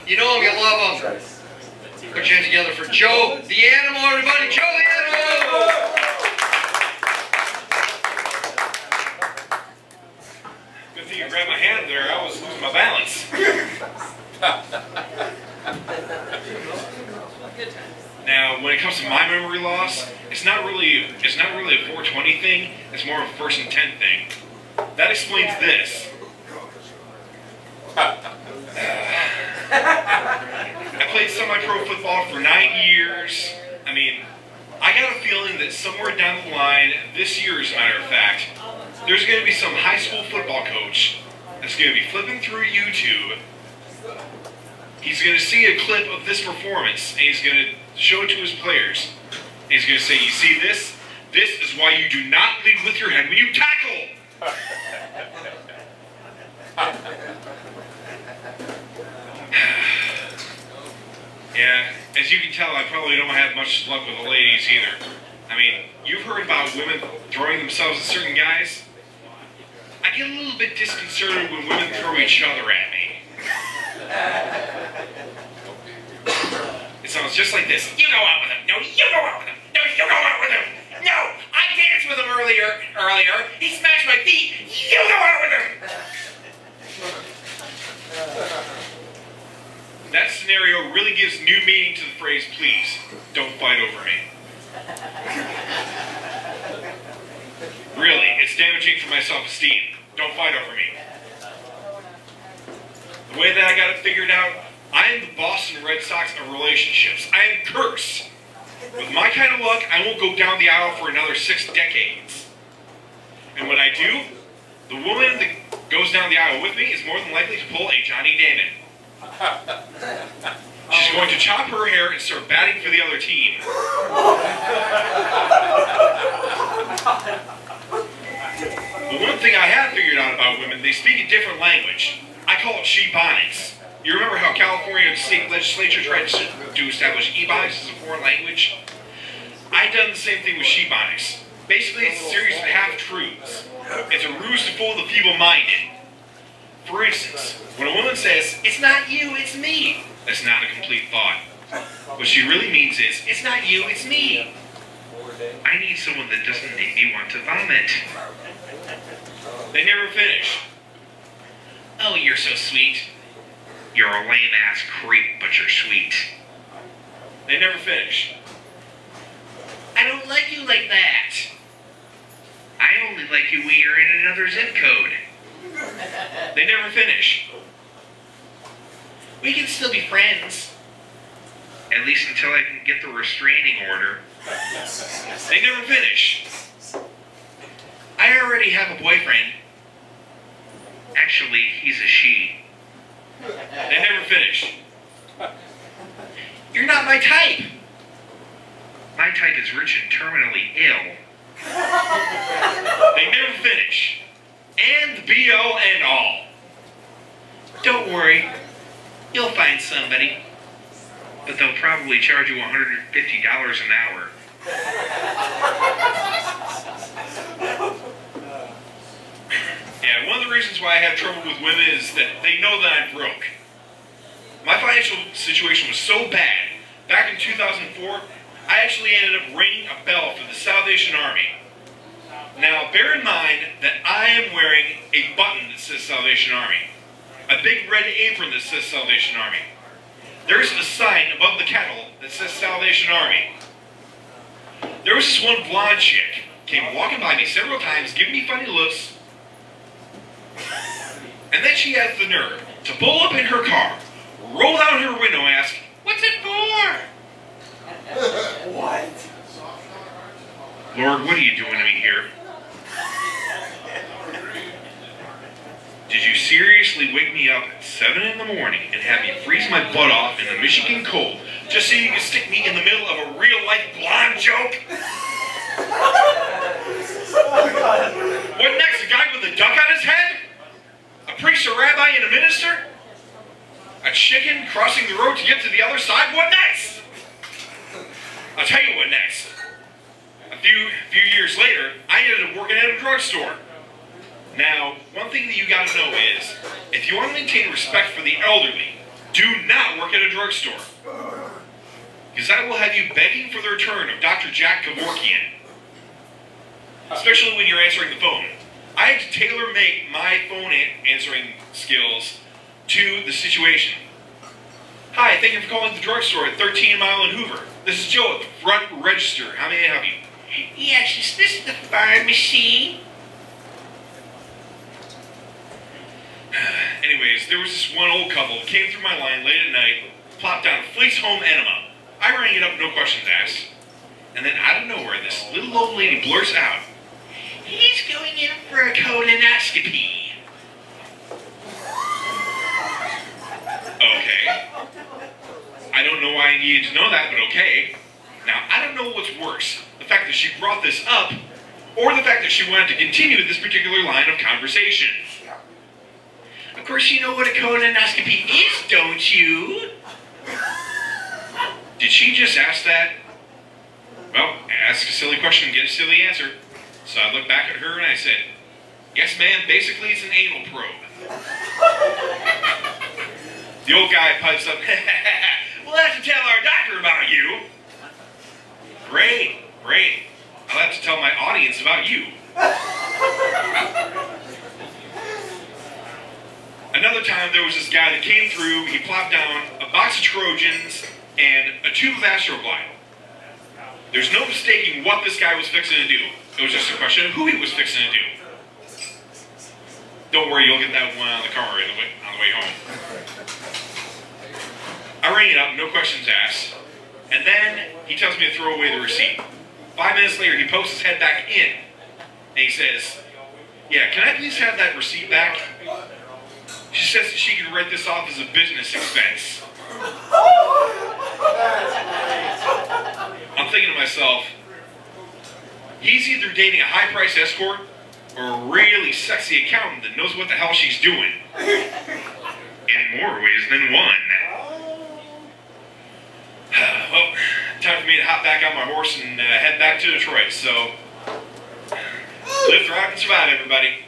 You know him, you love him. Put your hands together for Joe, the animal, everybody. Joe, the animal! Good thing you grabbed my hand there. I was losing my balance. Now, when it comes to my memory loss, it's not really a 420 thing. It's more of a first and 10 thing. That explains this. I played semi-pro football for 9 years. I mean, I got a feeling that somewhere down the line, this year as a matter of fact, there's going to be some high school football coach that's going to be flipping through YouTube. He's going to see a clip of this performance, and he's going to show it to his players. And he's going to say, you see this? This is why you do not lead with your head when you tackle. Yeah, as you can tell, I probably don't have much luck with the ladies either. I mean, you've heard about women throwing themselves at certain guys. I get a little bit disconcerted when women throw each other at me. It sounds just like this. You go out with him. No, you go out with him. No, you go out with him. No, I danced with him earlier. He smashed my feet. You go out with him. That scenario really gives new meaning to the phrase, please, don't fight over me. Really, it's damaging for my self-esteem. Don't fight over me. The way that I got it figured out, I am the Boston Red Sox of relationships. I am cursed. With my kind of luck, I won't go down the aisle for another 6 decades. And when I do, the woman that goes down the aisle with me is more than likely to pull a Johnny Damon. She's going to chop her hair and start batting for the other team. But one thing I have figured out about women, they speak a different language. I call it she-bonics. You remember how California state legislature tried to establish ebonics as a foreign language? I've done the same thing with she-bonics. Basically, it's a series of half-truths. It's a ruse to fool the feeble-minded. For instance, when a woman says, it's not you, it's me, that's not a complete thought. What she really means is, it's not you, it's me. I need someone that doesn't make me want to vomit. They never finish. Oh, you're so sweet. You're a lame-ass creep, but you're sweet. They never finish. I don't like you like that. I only like you when you're in another zip code. They never finish. We can still be friends. At least until I can get the restraining order. They never finish. I already have a boyfriend. Actually, he's a she. They never finish. You're not my type. My type is rich and terminally ill. They never finish. And the be-all and all. Don't worry. You'll find somebody. But they'll probably charge you $150 an hour. Yeah, one of the reasons why I have trouble with women is that they know that I'm broke. My financial situation was so bad, back in 2004, I actually ended up ringing a bell for the Salvation Army. Now, bear in mind that I am wearing a button that says Salvation Army. A big red apron that says Salvation Army. There's a sign above the kettle that says Salvation Army. There was this one blonde chick, came walking by me several times, giving me funny looks, and then she has the nerve to pull up in her car, roll down her window and ask, "What's it for?" What? Lord, what are you doing to me here? Did you seriously wake me up at 7 in the morning and have me freeze my butt off in the Michigan cold just so you can stick me in the middle of a real-life blonde joke? What next? A guy with a duck on his head? A priest, a rabbi, and a minister? A chicken crossing the road to get to the other side? What next? I'll tell you what next. A few years later, I ended up working at a drugstore. Now, one thing that you gotta know is, if you want to maintain respect for the elderly, Do not work at a drugstore. Because I will have you begging for the return of Dr. Jack Kevorkian. Especially when you're answering the phone. I had to tailor-make my phone answering skills to the situation. Hi, thank you for calling the drugstore at 13 Mile and Hoover. This is Joe at the front register. How may I help you? Yes, is this the pharmacy? Anyways, there was this one old couple that came through my line late at night, plopped down a Fleece Home enema. I rang it up, no questions asked. And then out of nowhere, this little old lady blurts out, He's going in for a colonoscopy. Okay. I don't know why I needed to know that, but okay. Now, I don't know what's worse, the fact that she brought this up, or the fact that she wanted to continue this particular line of conversation. Of course, you know what a colonoscopy is, don't you? Did she just ask that? Well, ask a silly question and get a silly answer. So I looked back at her and I said, yes, ma'am, basically it's an anal probe. The old guy pipes up, we'll have to tell our doctor about you. Great, great. I'll have to tell my audience about you. Another time there was this guy that came through, he plopped down a box of Trojans and a tube of Astroglide. There's no mistaking what this guy was fixing to do. It was just a question of who he was fixing to do. Don't worry, you'll get that one out of the car on the way home. I rang it up, no questions asked. And then he tells me to throw away the receipt. 5 minutes later, he pokes his head back in. And he says, yeah, can I please have that receipt back? She says that she can write this off as a business expense. I'm thinking to myself, he's either dating a high-priced escort or a really sexy accountant that knows what the hell she's doing. In more ways than one. Well, time for me to hop back on my horse and head back to Detroit, so live, thrive, and survive, everybody.